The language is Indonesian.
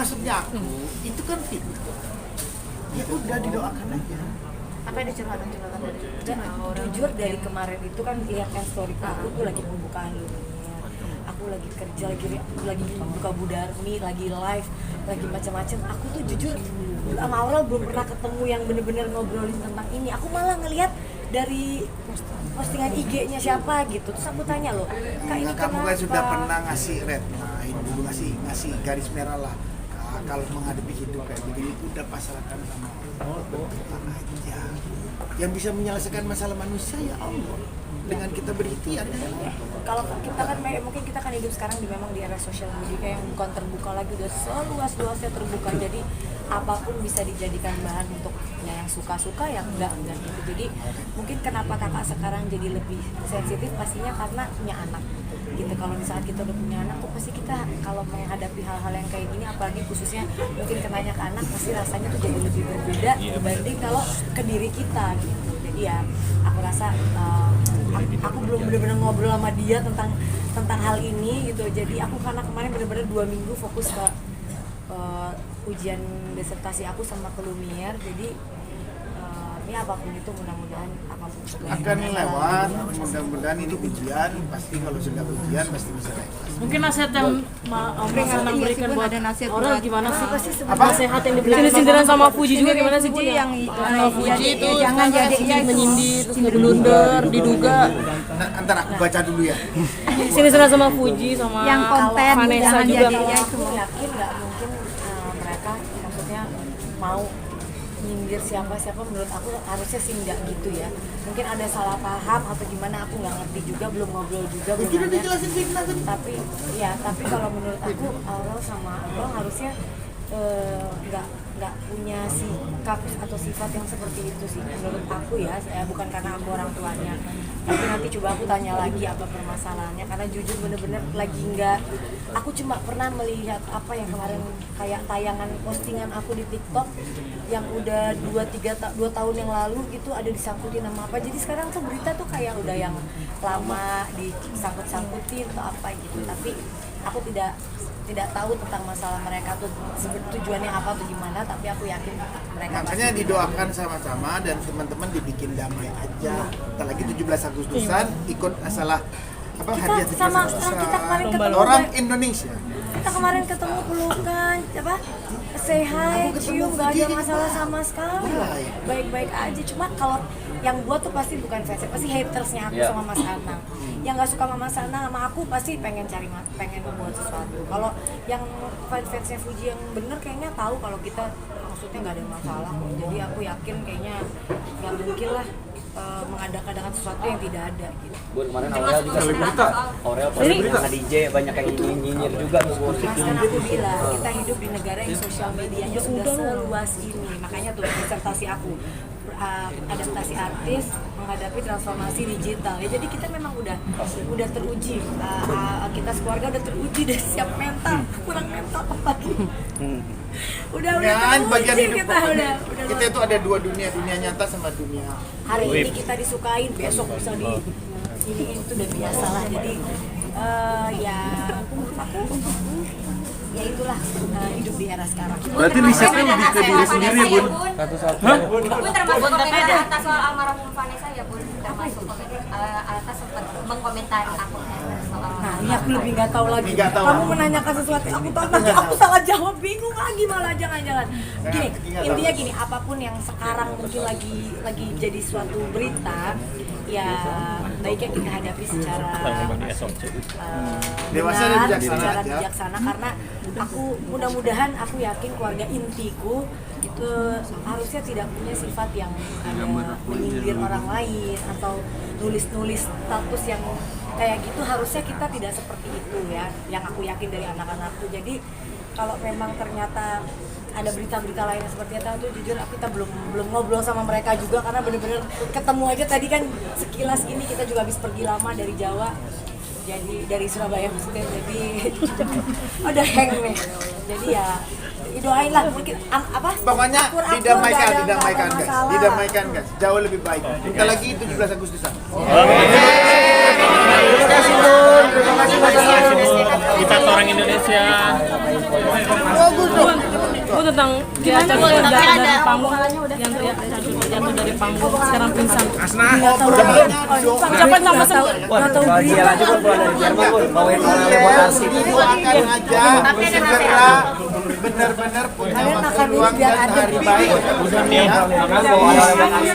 maksudnya aku itu kan fitnah. Ya udah didoakan aja. Apa ada curhatan dari orang? Jujur dari kemarin itu kan lihat kan story aku tuh lagi pembukaan Lumiere, aku lagi kerja, lagi buka Budarmi, lagi live, lagi macam-macam. Aku tuh jujur sama Aurel belum pernah ketemu yang bener-bener ngobrolin tentang ini. Aku malah ngelihat dari postingan IG-nya siapa gitu. Terus aku tanya loh, Kak ini Kamu kenapa? kan sudah pernah ngasih red line dulu, ngasih garis merah lah. Kalau menghadapi hidup kayak begini udah pasrahkan sama Allah, berdoa aja. Yang bisa menyelesaikan masalah manusia ya Allah. Dengan kita berikhtiar ya. Kalau kita kan mungkin kita kan hidup sekarang memang di era sosial media yang bukan terbuka lagi, udah seluas-luasnya terbuka. Jadi apapun bisa dijadikan bahan untuk yang suka-suka, yang enggak gitu. Jadi mungkin kenapa kakak sekarang jadi lebih sensitif pastinya karena punya anak gitu. Kalau di saat kita udah punya anak tuh pasti kita kalau menghadapi hal-hal yang kayak gini, apalagi khususnya mungkin kenanya ke anak, pasti rasanya tuh jadi lebih berbeda dibanding kalau ke diri kita gitu. Jadi ya aku rasa aku belum benar-benar ngobrol sama dia tentang hal ini gitu. Jadi aku karena kemarin benar-benar 2 minggu fokus ke ujian disertasi aku sama ke Lumiere. Jadi ya apapun itu mudah-mudahan akan lewat. Mudah-mudahan ini ujian, pasti kalau sudah ujian pasti bisa lewat. Mungkin nasihat yang Mas Anang berikan buat orang gimana sih? Apa? Nasihat yang diberikan sindiran sama Fuji juga gimana sih, Fuji? yang Fuji itu jangan jadi menyindir, terus blunder, diduga. Nah, antar aku baca dulu ya. Sindiran sama Fuji sama yang konten Vanessa jangan juga. jadinya aku yakin nggak mungkin mereka maksudnya mau nyindir siapa menurut aku harusnya sih nggak gitu ya. Mungkin ada salah paham atau gimana, aku nggak ngerti juga, belum ngobrol juga, belum Itu udah nanya. dijelasin fitnah kan? Tapi kalau menurut aku Aurel sama Abang harusnya nggak punya sikap atau sifat yang seperti itu sih menurut aku ya. Saya bukan karena aku orang tuanya, tapi nanti coba aku tanya lagi apa permasalahannya, karena jujur bener-bener lagi nggak. Aku cuma pernah melihat apa yang kemarin kayak tayangan postingan aku di TikTok yang udah 2 tahun yang lalu gitu, ada disangkutin nama apa. Jadi sekarang tuh berita tuh kayak udah yang lama disangkut-sangkutin atau apa gitu. Tapi aku tidak tahu tentang masalah mereka tuh tujuannya apa atau gimana, tapi aku yakin mereka Makanya didoakan sama-sama dan teman-teman dibikin damai aja. Entar lagi 17 Agustusan ikut masalah apa hadiah 17 sama Agustusan. kita kemarin ketemu Orang Indonesia. Kita kemarin ketemu pelukan, apa? Say hi, cium, gak ada masalah sama sekali. Baik-baik aja. Cuma kalau yang buat tuh pasti bukan fans, pasti hatersnya aku sama Mas Anang. Yang nggak suka sama Mas Anang sama aku pasti pengen membuat sesuatu. Kalau yang fansnya Fuji yang bener kayaknya tahu kalau kita maksudnya nggak ada masalah kok. Jadi aku yakin kayaknya nggak mungkin lah mengadakan sesuatu yang tidak ada gitu. Bu, kemarin Aurel juga Aurel pasti sama DJ banyak yang nyinyir juga tuh. Mas, kan aku bilang kita hidup di negara yang sosial medianya sudah seluas ini. Makanya tuh disertasi aku adaptasi artis menghadapi transformasi digital. Ya, jadi kita memang udah teruji. Kita sekeluarga udah teruji dan siap mental. Kurang mental apa lagi? Udah Bagian teruji hidup kita pokoknya. udah. Kita itu ada dua dunia nyata sama dunia. Hari ini kita disukain, besok bisa ini itu udah biasa lah. Jadi ya itulah hidup di era sekarang. Berarti risetnya lebih ke diri sendiri, Bun. Bun termasuk komentar atas soal almarhum Vanessa ya, Bun. Termasuk komentar atas sempat mengomentari aku soal. Nah, ini aku lebih nggak tahu lagi. Nggak tahu. Kamu menanyakan sesuatu, aku salah jawab, bingung lagi malah jangan-jangan. Gini, intinya gini, apapun yang sekarang mungkin lagi jadi suatu berita, ya baiknya kita hadapi secara Dewasa dan bijaksana secara aja. bijaksana, karena aku mudah-mudahan aku yakin keluarga intiku itu harusnya tidak punya sifat yang ada menyindir orang lain atau nulis-nulis status yang kayak gitu. Harusnya kita tidak seperti itu ya, yang aku yakin dari anak-anakku. Jadi kalau memang ternyata ada berita-berita lain seperti itu, tuh jujur kita belum ngobrol sama mereka juga, karena bener-bener ketemu aja tadi kan sekilas gini. Kita juga habis pergi lama dari Jawa, jadi dari Surabaya maksudnya, jadi udah hang nih. Jadi ya doain lah mungkin apa Pokoknya akur-akur, didamaikan nggak ada guys. masalah. Didamaikan guys. Jauh lebih baik. Bentar lagi 17 Agustusan. Terima kasih, Bun. Terima kasih, Mas. Kita orang Indonesia. Bagus dong. tentang dia jatuh dari panggung, yang teriak jatuh dari panggung, sekarang pingsan. Ucapan sama semua. Wah, dia aja pun pulang dari Jerman pun bawain oleh-oleh buat Arsip. Doakan aja segera benar-benar punya masa luang dan hari baik. Makan bawa oleh-oleh buat Arsip.